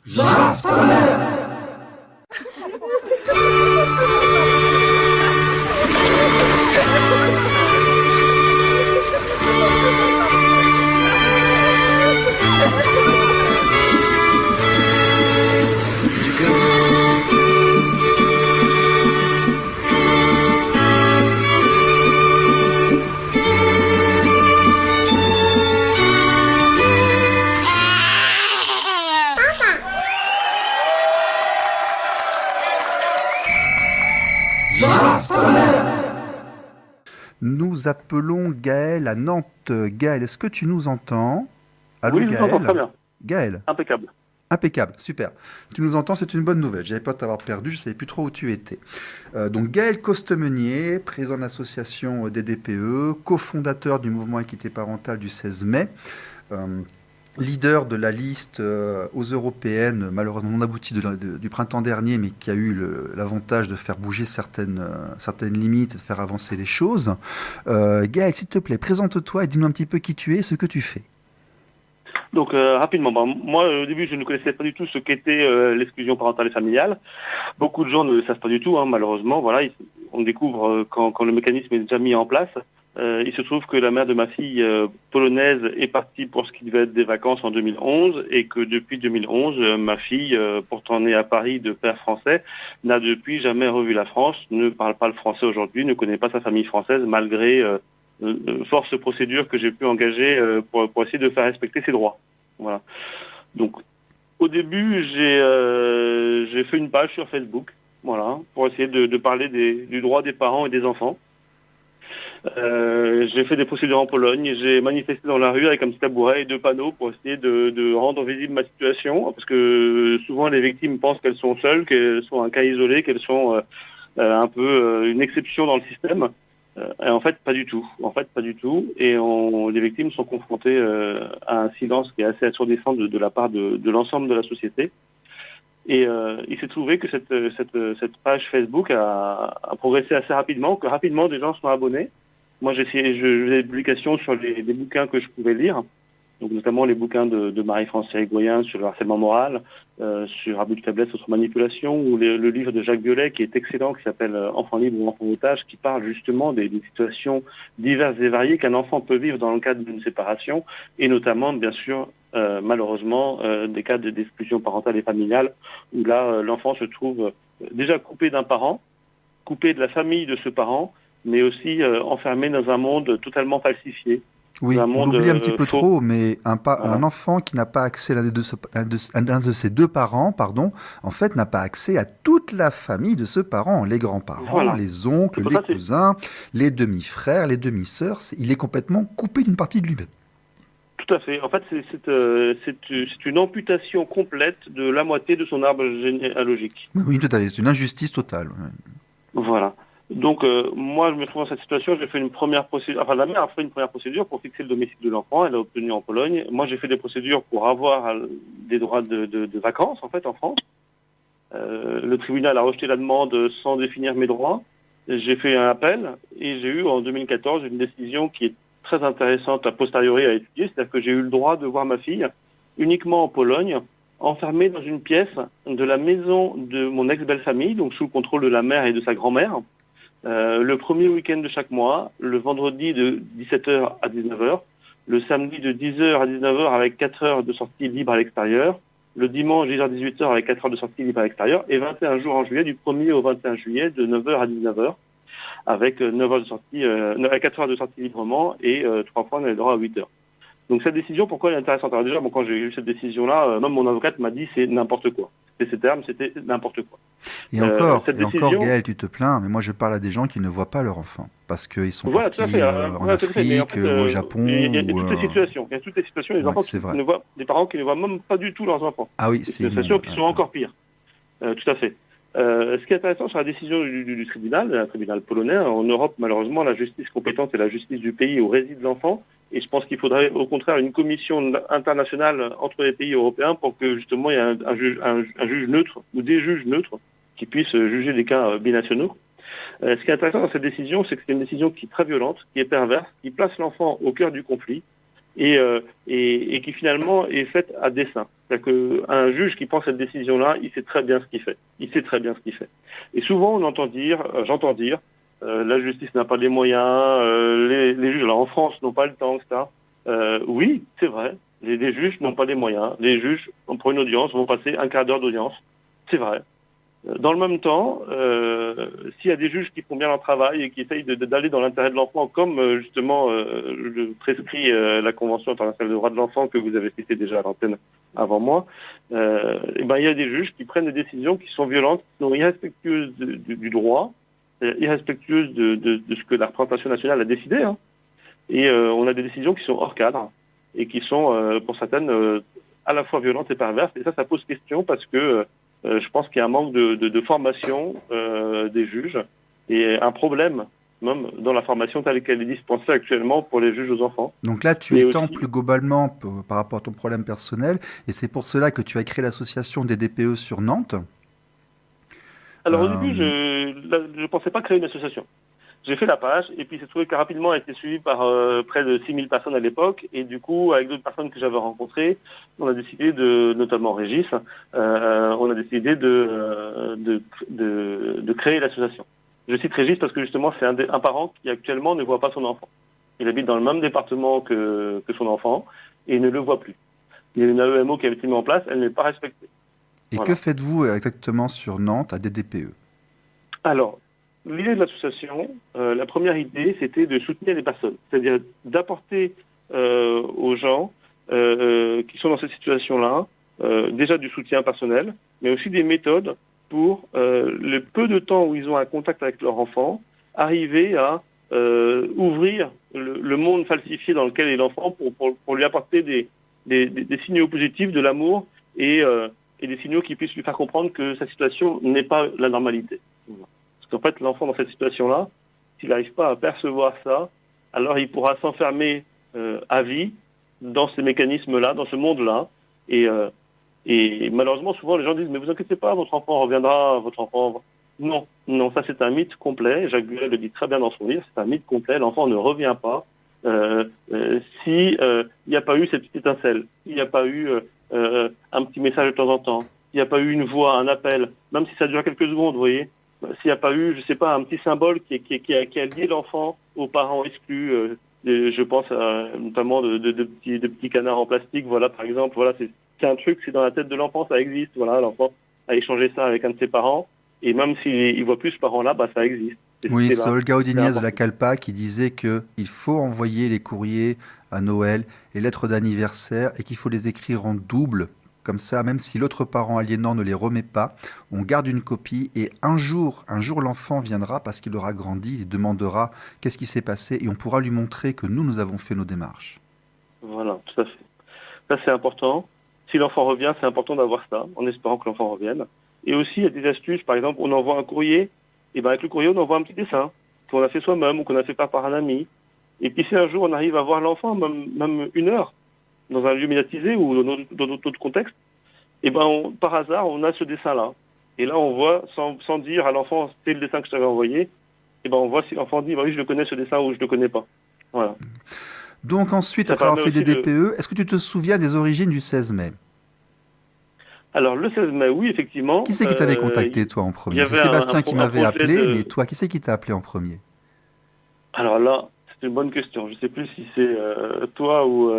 Jaf ta mère! Nous appelons Gaël à Nantes. Gaël, est-ce que tu nous entends? Allô Oui, je vous entends très Gaël? bien. Gaël, Impeccable. impeccable, super. Tu nous entends, c'est une bonne nouvelle. J'avais peur de t'avoir perdu, je ne savais plus trop où tu étais. Donc Gaël Costemenier, président de l'association des DPE, cofondateur du mouvement équité parentale du 16 mai. euh, Leader de la liste aux européennes, malheureusement non aboutie du printemps dernier, mais qui a eu l'avantage de faire bouger certaines limites et de faire avancer les choses. Gaël, s'il te plaît, présente-toi et dis-nous un petit peu qui tu es et ce que tu fais. Donc rapidement, moi au début je ne connaissais pas du tout ce qu'était l'exclusion parentale et familiale. Beaucoup de gens ne le savent pas du tout, malheureusement. Voilà, on découvre quand le mécanisme est déjà mis en place. Il se trouve que la mère de ma fille polonaise est partie pour ce qui devait être des vacances en 2011 et que depuis 2011, ma fille, pourtant née à Paris de père français, n'a depuis jamais revu la France, ne parle pas le français aujourd'hui, ne connaît pas sa famille française malgré force procédure que j'ai pu engager pour essayer de faire respecter ses droits. Voilà. Donc au début, j'ai fait une page sur Facebook, voilà, pour essayer de parler du droit des parents et des enfants. J'ai fait des procédures en Pologne, j'ai manifesté dans la rue avec un petit tabouret et deux panneaux pour essayer de rendre visible ma situation, parce que souvent les victimes pensent qu'elles sont seules, qu'elles sont un cas isolé, qu'elles sont un peu une exception dans le système. Et en fait, pas du tout. En fait, pas du tout. Et les victimes sont confrontées à un silence qui est assez assourdissant de la part de l'ensemble de la société. Et il s'est trouvé que cette page Facebook a progressé assez rapidement, que rapidement des gens sont abonnés. Moi, je faisais des publications sur des bouquins que je pouvais lire, donc notamment les bouquins de Marie-France Hirigoyen sur le harcèlement moral, sur abus de faiblesse, autre manipulation, ou le livre de Jacques Violet qui est excellent, qui s'appelle Enfant libre ou enfant otage, qui parle justement des situations diverses et variées qu'un enfant peut vivre dans le cadre d'une séparation, et notamment, bien sûr, malheureusement, des cas d'exclusion parentale et familiale, où là, l'enfant se trouve déjà coupé d'un parent, coupé de la famille de ce parent, mais aussi enfermé dans un monde totalement falsifié, dans Oui, un on monde l'oublie un petit peu faux. trop, mais un Voilà. enfant qui n'a pas accès à l'un de ses deux parents, pardon, en fait, n'a pas accès à toute la famille de ce parent, les grands-parents, Voilà. les C'est oncles, pour les ça que cousins, les demi-frères, les demi-sœurs. Il est complètement coupé d'une partie de lui-même. tout à fait. En fait, c'est une amputation complète de la moitié de son arbre généalogique. Oui, oui, tout à fait. C'est une injustice totale. Ouais. Voilà. Donc, moi, je me trouve dans cette situation. J'ai fait une première procédure. Enfin, la mère a fait une première procédure pour fixer le domicile de l'enfant. Elle l'a obtenu en Pologne. Moi, j'ai fait des procédures pour avoir des droits de vacances, en fait, en France. Le tribunal a rejeté la demande sans définir mes droits. J'ai fait un appel et j'ai eu en 2014 une décision qui est très intéressante a posteriori à étudier, c'est-à-dire que j'ai eu le droit de voir ma fille uniquement en Pologne, enfermée dans une pièce de la maison de mon ex-belle-famille, donc sous le contrôle de la mère et de sa grand-mère, le premier week-end de chaque mois, le vendredi de 17h à 19h, le samedi de 10h à 19h avec 4 heures de sortie libre à l'extérieur, le dimanche 10h-18h avec 4 heures de sortie libre à l'extérieur, et 21 jours en juillet, du 1er au 21 juillet, de 9h à 19h, avec 9 heures de sortie, 4 heures de sortie librement, et 3 fois on a le droit à 8 heures. Donc cette décision, pourquoi elle est intéressante? Alors déjà, quand j'ai eu cette décision-là, même mon avocate m'a dit c'est n'importe quoi. C'était ces termes, c'était n'importe quoi. Cette Et encore, décision, Gaël, tu te plains, mais moi je parle à des gens qui ne voient pas leur enfant parce qu'ils sont voilà, tout à partis fait. en Voilà, tout à fait. Mais en Afrique fait, ou au il Japon y a ou toutes les situations. Il y a toutes les situations, des ouais, enfants c'est qui vrai. ne voient, des parents qui ne voient même pas du tout leurs enfants. Ah oui, Des c'est situations immonde. qui Ouais. sont encore pires. Tout à fait. Ce qui est intéressant sur la décision du tribunal, un tribunal polonais, en Europe, malheureusement, la justice compétente est la justice du pays où réside l'enfant. Et je pense qu'il faudrait au contraire une commission internationale entre les pays européens pour que justement il y ait un juge neutre ou des juges neutres qui puissent juger des cas binationaux. Ce qui est intéressant dans cette décision, c'est que c'est une décision qui est très violente, qui est perverse, qui place l'enfant au cœur du conflit et qui finalement est faite à dessein. C'est-à-dire qu'un juge qui prend cette décision-là, il sait très bien ce qu'il fait. Il sait très bien ce qu'il fait. Et souvent, j'entends dire, la justice n'a pas les moyens, les juges, alors en France, n'ont pas le temps, etc. Oui, c'est vrai. Les juges n'ont pas les moyens. Les juges, pour une audience, vont passer un quart d'heure d'audience. C'est vrai. Dans le même temps, s'il y a des juges qui font bien leur travail et qui essayent d'aller dans l'intérêt de l'enfant, comme justement le prescrit la Convention internationale des droits de l'enfant que vous avez citée déjà à l'antenne avant moi, et ben, il y a des juges qui prennent des décisions qui sont violentes, qui sont irrespectueuses du droit, irrespectueuses de ce que la représentation nationale a décidé. Hein. Et on a des décisions qui sont hors cadre et qui sont, pour certaines, à la fois violentes et perverses. Et ça pose question parce que je pense qu'il y a un manque de formation des juges et un problème même dans la formation telle qu'elle est dispensée actuellement pour les juges aux enfants. Donc là, tu étends plus globalement par rapport à ton problème personnel, et c'est pour cela que tu as créé l'association des DPE sur Nantes. Alors au début, je ne pensais pas créer une association. J'ai fait la page et puis c'est trouvé que rapidement a été suivi par près de 6000 personnes à l'époque et du coup avec d'autres personnes que j'avais rencontrées, on a décidé notamment Régis, on a décidé de créer l'association. Je cite Régis parce que justement c'est un parent qui actuellement ne voit pas son enfant. Il habite dans le même département que son enfant et il ne le voit plus. Il y a une AEMO qui a été mise en place, elle n'est pas respectée. Et voilà. Que faites-vous exactement sur Nantes à des DPE? Alors, l'idée de l'association, la première idée, c'était de soutenir les personnes, c'est-à-dire d'apporter aux gens qui sont dans cette situation-là, déjà du soutien personnel, mais aussi des méthodes pour le peu de temps où ils ont un contact avec leur enfant, arriver à ouvrir le monde falsifié dans lequel est l'enfant pour lui apporter des signaux positifs, de l'amour et des signaux qui puissent lui faire comprendre que sa situation n'est pas la normalité. En fait, l'enfant dans cette situation-là, s'il n'arrive pas à percevoir ça, alors il pourra s'enfermer à vie dans ces mécanismes-là, dans ce monde-là. Et malheureusement, souvent, les gens disent « Mais vous inquiétez pas, votre enfant reviendra, votre enfant... » Non, ça c'est un mythe complet. Jacques Buret le dit très bien dans son livre, c'est un mythe complet. L'enfant ne revient pas si il n'y a pas eu cette petite étincelle, il n'y a pas eu un petit message de temps en temps, il n'y a pas eu une voix, un appel, même si ça dure quelques secondes, vous voyez. S'il n'y a pas eu, je sais pas, un petit symbole qui a lié l'enfant aux parents exclus, je pense notamment de petits canards en plastique, voilà, par exemple, voilà, c'est un truc, c'est dans la tête de l'enfant, ça existe, voilà, l'enfant a échangé ça avec un de ses parents, et même s'il voit plus ce parent-là, bah ça existe. Oui, c'est Olga Odiniez de la Calpa qui disait qu'il faut envoyer les courriers à Noël et lettres d'anniversaire et qu'il faut les écrire en double. Comme ça, même si l'autre parent aliénant ne les remet pas, on garde une copie et un jour l'enfant viendra parce qu'il aura grandi, il demandera qu'est-ce qui s'est passé et on pourra lui montrer que nous avons fait nos démarches. Voilà, tout à fait. Ça, c'est important. Si l'enfant revient, c'est important d'avoir ça, en espérant que l'enfant revienne. Et aussi, il y a des astuces. Par exemple, on envoie un courrier, et ben avec le courrier, on envoie un petit dessin qu'on a fait soi-même ou qu'on a fait par un ami. Et puis si un jour, on arrive à voir l'enfant, même une heure, dans un lieu médiatisé ou dans d'autres contextes, et ben par hasard, on a ce dessin-là. Et là, on voit, sans dire à l'enfant, c'est le dessin que je t'avais envoyé, et ben on voit si l'enfant dit, bah oui, je le connais ce dessin ou je le connais pas. Voilà. Donc ensuite, après avoir fait des DPE, est-ce que tu te souviens des origines du 16 mai? Alors le 16 mai, oui, effectivement. Qui c'est qui t'avait contacté, toi, en premier? C'est Sébastien qui m'avait appelé, mais toi, qui c'est qui t'a appelé en premier? Alors là, c'est une bonne question. Je ne sais plus si c'est toi ou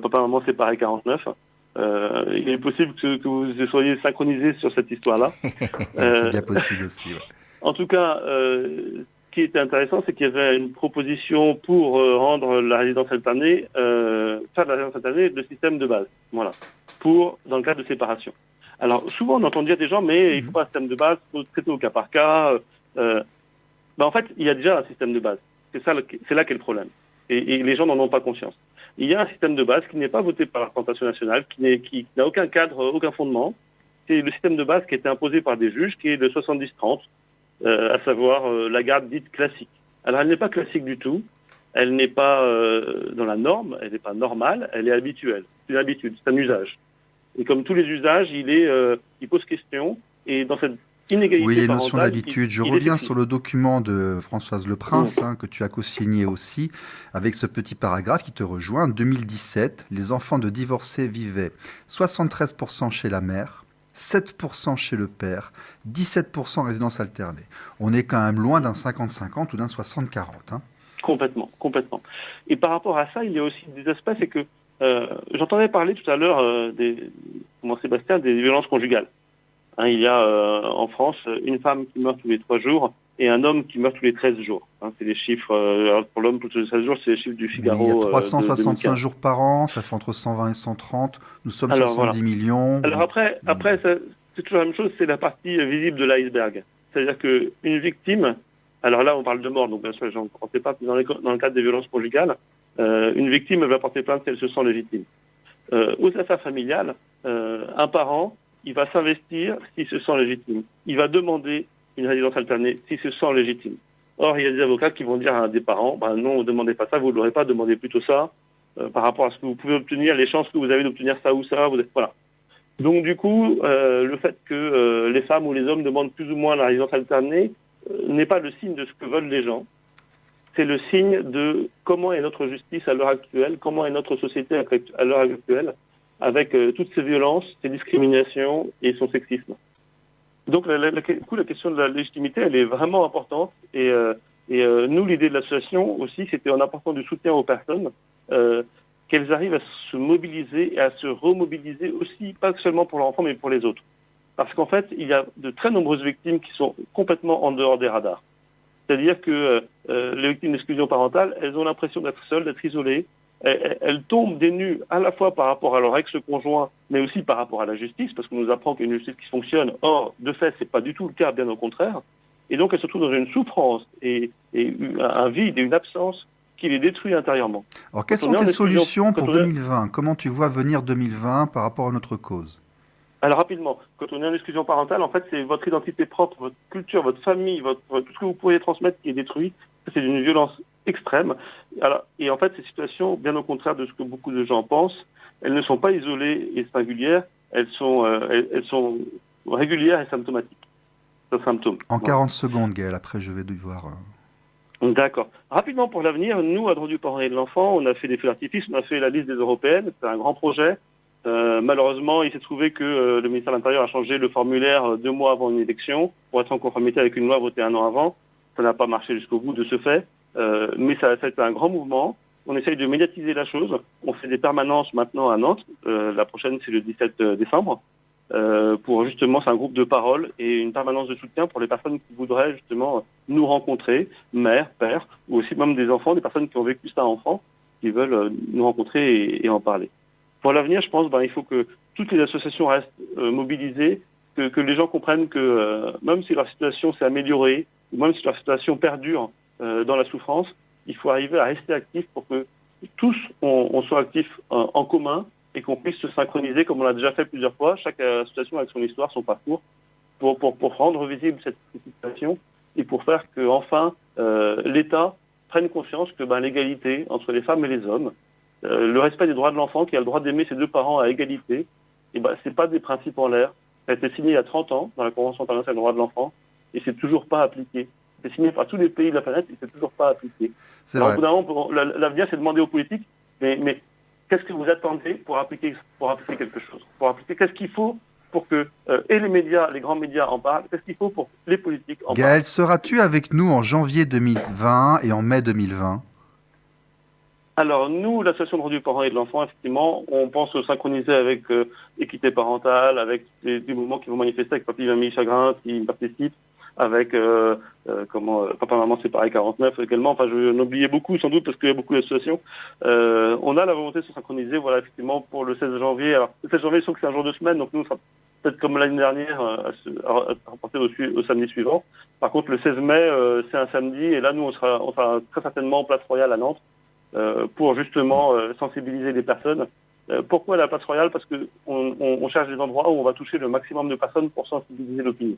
papa, maman séparés 49. Il est possible que vous soyez synchronisés sur cette histoire-là. C'est bien possible aussi, ouais. En tout cas, ce qui était intéressant, c'est qu'il y avait une proposition pour rendre la résidence alternée, faire de la résidence alternée le système de base. Voilà. Dans le cas de séparation. Alors, souvent, on entend dire des gens, mais il faut pas un système de base, il faut traiter au cas par cas. En fait, il y a déjà un système de base. C'est là qu'est le problème. Et les gens n'en ont pas conscience. Il y a un système de base qui n'est pas voté par la représentation nationale, qui n'a aucun cadre, aucun fondement. C'est le système de base qui a été imposé par des juges, qui est de 70-30, à savoir la garde dite classique. Alors, elle n'est pas classique du tout. Elle n'est pas dans la norme, elle n'est pas normale, elle est habituelle. C'est une habitude, c'est un usage. Et comme tous les usages, il pose question. Et dans cette inégalité Oui, les notions parentale, d'habitude. Je il est reviens effectif. sur le document de Françoise Leprince, que tu as co-signé aussi, avec ce petit paragraphe qui te rejoint. En 2017, les enfants de divorcés vivaient 73% chez la mère, 7% chez le père, 17% résidence alternée. On est quand même loin d'un 50-50 ou d'un 60-40. Complètement, complètement. Et par rapport à ça, il y a aussi des aspects, c'est que j'entendais parler tout à l'heure Sébastien, des violences conjugales. Hein, il y a en France une femme qui meurt tous les 3 jours et un homme qui meurt tous les 13 jours. Hein, c'est les chiffres, alors pour l'homme tous les 13 jours, c'est les chiffres du Oui, il y a Figaro de 365 2015. jours par an, ça fait entre 120 et 130. Nous sommes Alors voilà. 70 millions. Alors Bon. après c'est toujours la même chose, c'est la partie visible de l'iceberg. C'est-à-dire qu'une victime, alors là on parle de mort, donc bien sûr j'en ne sais pas, dans le cadre des violences conjugales, une victime elle va porter plainte si elle se sent légitime. Aux affaires familiales, un parent, il va s'investir s'il se sent légitime. Il va demander une résidence alternée s'il se sent légitime. Or, il y a des avocats qui vont dire à des parents, non, ne demandez pas ça, vous ne l'aurez pas, demandez plutôt ça, par rapport à ce que vous pouvez obtenir, les chances que vous avez d'obtenir ça ou ça, voilà. Donc du coup, le fait que les femmes ou les hommes demandent plus ou moins la résidence alternée n'est pas le signe de ce que veulent les gens. C'est le signe de comment est notre justice à l'heure actuelle, comment est notre société à l'heure actuelle, avec toutes ces violences, ces discriminations et son sexisme. Donc la question de la légitimité, elle est vraiment importante. Nous, l'idée de l'association aussi, c'était en apportant du soutien aux personnes, qu'elles arrivent à se mobiliser et à se remobiliser aussi, pas seulement pour leur enfant, mais pour les autres. Parce qu'en fait, il y a de très nombreuses victimes qui sont complètement en dehors des radars. C'est-à-dire que les victimes d'exclusion parentale, elles ont l'impression d'être seules, d'être isolées. Elles tombent des nues à la fois par rapport à leur ex-conjoint, mais aussi par rapport à la justice, parce qu'on nous apprend qu'il y a une justice qui fonctionne. Or, de fait, c'est pas du tout le cas, bien au contraire. Et donc, elles se trouvent dans une souffrance et un vide et une absence qui les détruit intérieurement. Alors, quelles sont tes solutions pour 2020? Comment tu vois venir 2020 par rapport à notre cause? Alors rapidement, quand on est en exclusion parentale, en fait, c'est votre identité propre, votre culture, votre famille, tout ce que vous pourriez transmettre qui est détruit. C'est d'une violence extrême. Alors, et en fait, ces situations, bien au contraire de ce que beaucoup de gens pensent, elles ne sont pas isolées et singulières, elles sont régulières et symptomatiques. C'est un symptôme. En 40 secondes, Gaël, après je vais devoir... D'accord. Rapidement pour l'avenir, nous, à droit du parent et de l'enfant, on a fait des feux d'artifice, on a fait la liste des européennes, c'est un grand projet. Malheureusement, il s'est trouvé que le ministère de l'Intérieur a changé le formulaire 2 mois avant une élection pour être en conformité avec une loi votée 1 an avant. Ça n'a pas marché jusqu'au bout de ce fait, mais ça a été un grand mouvement. On essaye de médiatiser la chose. On fait des permanences maintenant à Nantes. La prochaine, c'est le 17 décembre. Pour justement, c'est un groupe de parole et une permanence de soutien pour les personnes qui voudraient justement nous rencontrer, mères, pères, ou aussi même des enfants, des personnes qui ont vécu ça enfant, qui veulent nous rencontrer et en parler. Pour l'avenir, je pense il faut que toutes les associations restent mobilisées, que les gens comprennent que même si leur situation s'est améliorée, ou même si leur situation perdure dans la souffrance, il faut arriver à rester actif pour que tous on soit actifs en commun et qu'on puisse se synchroniser comme on l'a déjà fait plusieurs fois, chaque association avec son histoire, son parcours, pour rendre visible cette situation et pour faire que enfin l'État prenne conscience que l'égalité entre les femmes et les hommes, le respect des droits de l'enfant qui a le droit d'aimer ses 2 parents à égalité, c'est pas des principes en l'air. Ça a été signé il y a 30 ans dans la Convention internationale des droits de l'enfant et c'est toujours pas appliqué. C'est signé par tous les pays de la planète et c'est toujours pas appliqué. Alors, au bout d'un moment, l'avenir, c'est de demander aux politiques, mais qu'est-ce que vous attendez pour appliquer quelque chose? Qu'est-ce qu'il faut pour que et les médias, les grands médias en parlent? Qu'est-ce qu'il faut pour que les politiques en parlent? Gaël, seras-tu avec nous en janvier 2020 et en mai 2020? Alors nous, l'association de droit du parent et de l'enfant, effectivement, on pense se synchroniser avec Équité parentale, avec des mouvements qui vont manifester avec Papy Mamie Chagrin qui participent, avec Papa Maman c'est pareil 49 également. Enfin, je n'oubliais beaucoup sans doute parce qu'il y a beaucoup d'associations. On a la volonté de se synchroniser, voilà, effectivement, pour le 16 janvier. Alors le 16 janvier, je trouve que c'est un jour de semaine, donc nous, on sera peut-être comme l'année dernière à reporter au samedi suivant. Par contre, le 16 mai, c'est un samedi, et là, nous, on sera très certainement en Place Royale à Nantes. Pour justement sensibiliser les personnes. Pourquoi la Place Royale? Parce qu'on cherche des endroits où on va toucher le maximum de personnes pour sensibiliser l'opinion.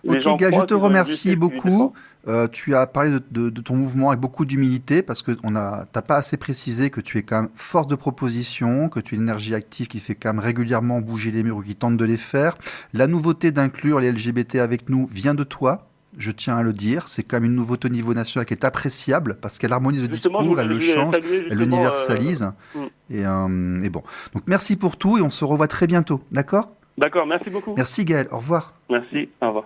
Les gens Ok, Gaël, je croient te qu'ils ont une remercie justice qui les beaucoup. défend. Tu as parlé de ton mouvement avec beaucoup d'humilité parce que t'as pas assez précisé que tu es quand même force de proposition, que tu es une énergie active qui fait quand même régulièrement bouger les murs ou qui tente de les faire. La nouveauté d'inclure les LGBT avec nous vient de toi. Je tiens à le dire, c'est quand même une nouveauté au niveau national qui est appréciable parce qu'elle harmonise le Justement, discours, elle je le voulais change, saluer elle justement. l'universalise. Hmm. Et bon. Donc merci pour tout et on se revoit très bientôt. D'accord? D'accord, merci beaucoup. Merci Gaël, au revoir. Merci, au revoir.